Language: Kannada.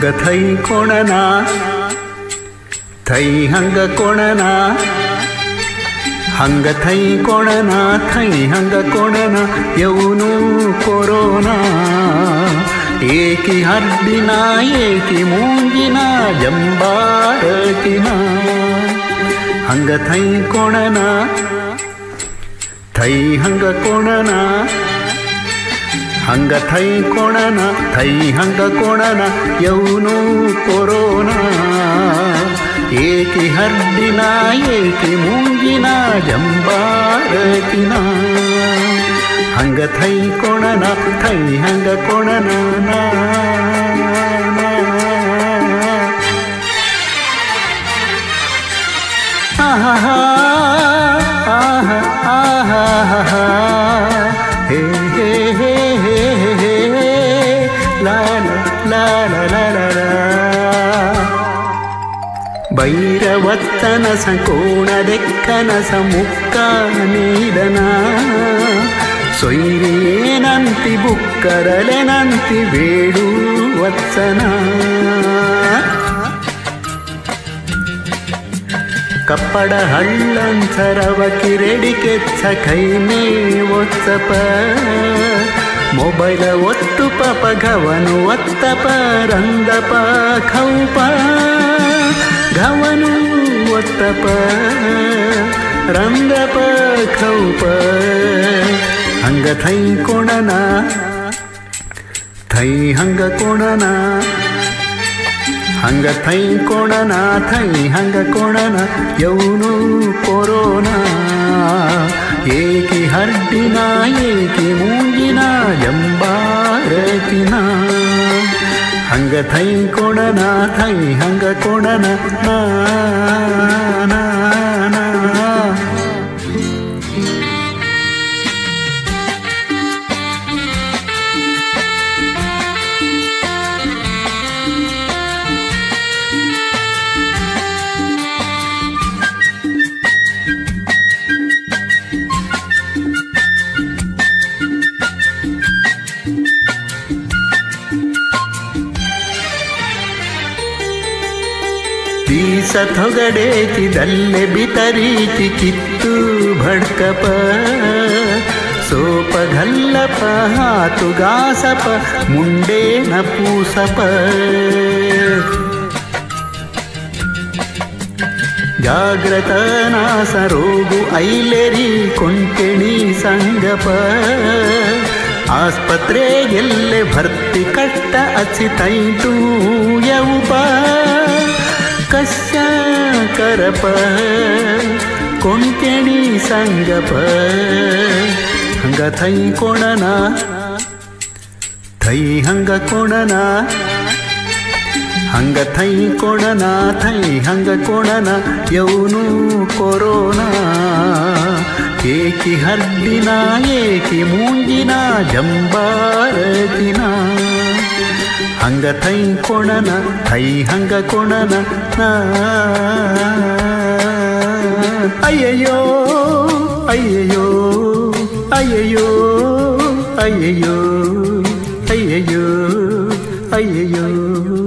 ಹಂಗ ಥೈ ಕೊಣನ ಥೈ ಹಂಗ ಕೊಣನ ಹಂಗ ಥೈ ಕೊಣನ ಥೈ ಹಂಗ ಕೊಣನ ಯೌನು ಕೊರೋನಾ ಏಕಿ ಹರ್ದಿನ ಏಕಿ ಮೂಂಗಿನ ಜಂಬಾರತಿನ ಹಂಗ ಥೈ ಕೊಣನ ಥೈ ಹಂಗ ಕೊಣನ ಹಂಗ ಥೈ ಕೊಣನ ಥೈ ಹಂಗ ಕೊಣನ ಯೌನು ಕೊರೋನಾ ಏಕಿ ಹರ್ದಿನ ಏಕಿ ಮೂಂಗಿನ ಜಂಬಾರತಿನ ಹಂಗ ಥೈ ಕೊಣನ ಥೈ ಹಂಗ ಕೊಣನ ಆಹಾ ಆಹಾ ಆಹಾ ಹೇ ಹೇ ಹೇ ಹೇ ಹೇ ಲಾ ಲಾ ಲಾ ಲಾ ಲಾ ಭೈರವತ್ತನ ಸಂಕೋಣದೆಕ್ಕನಸ ಮುಕ್ಕ ನೀಡನ ಸೊಯ್ರೇನಂತಿ ಬುಕ್ಕರಲೆನಂತಿ ಬೇಡು ವತ್ಸನ ಕಪ್ಪಡ ಹಳ್ಳಂಸರವ ಕಿರೆಡಿ ಕೆಚ್ಚ ಕೈಮೇ ಒತ್ತಪ ಮೊಬೈಲ ಒತ್ತು ಪಪ ಘವನು ಒತ್ತಪ ರಂದಪ ಖೌಪ ಘವನು ಒತ್ತಪ ರಂದಪ ಖೌಪ ಹಂಗ ಥೈ ಕೊಣನ ಥೈ ಹಂಗ ಕೊಣನ ಹಂಗ ಥೈ ಕೊಣನ ಥೈ ಹಂಗ ಕೊಣನ ಯೌನು ಕೊರೋನಾ ಏಕಿ ಹರ್ದಿನ ಏಕಿ ಮೂಂಗಿನ ಜಂಬಾರತಿನ ಹಂಗ ಥೈ ಕೊಣನ ಥೈ ಹಂಗ ಕೊಣನ ನಾ ನಾ ನಾ ಸಥೊಗಡೇತಿ ದಲ್ಲೆ ಬಿತರೀತಿ ಕಿತ್ತು ಭಡ್ಕಪ ಸೋಪ ಘಲ್ಲಪ ಹಾತು ಗಾಸಪ ಮುಂಡೇನ ಪೂಸಪ ಜಾಗ್ರತ ನಾಸ ರೋಗು ಐಲೆರಿ ಕೊಂಕೆಣಿ ಸಂಗಪ ಆಸ್ಪತ್ರೆ ಎಲ್ಲೆ ಭರ್ತಿ ಕಟ್ಟ ಅಚಿತೈಟು ಯೌಪ ಕಸ್ಯ ಕರಪ ಕೊಂಕೆಣಿ ಸಂಗಪ ಹಂಗ ಥೈ ಕೊಣನ ಥೈ ಹಂಗ ಕೊಣನ ಹಂಗ ಥೈ ಕೊಣನ ಥೈ ಹಂಗ ಕೊಣನ ಯೌನು ಕೊರೋನಾ ಏಕಿ ಹರ್ದಿನ ಏಕಿ ಮೂಂಗಿನ ಜಂಬಾರತಿನ ಹಂಗ ಥೈ ಕೊಣನ ಥೈ ಹಂಗ ಕೊಣನ ಅಯ್ಯಯ್ಯೋ ಅಯ್ಯಯ್ಯೋ ಅಯ್ಯಯ್ಯೋ ಅಯ್ಯಯ್ಯೋ ಅಯ್ಯಯ್ಯೋ ಅಯ್ಯಯ್ಯೋ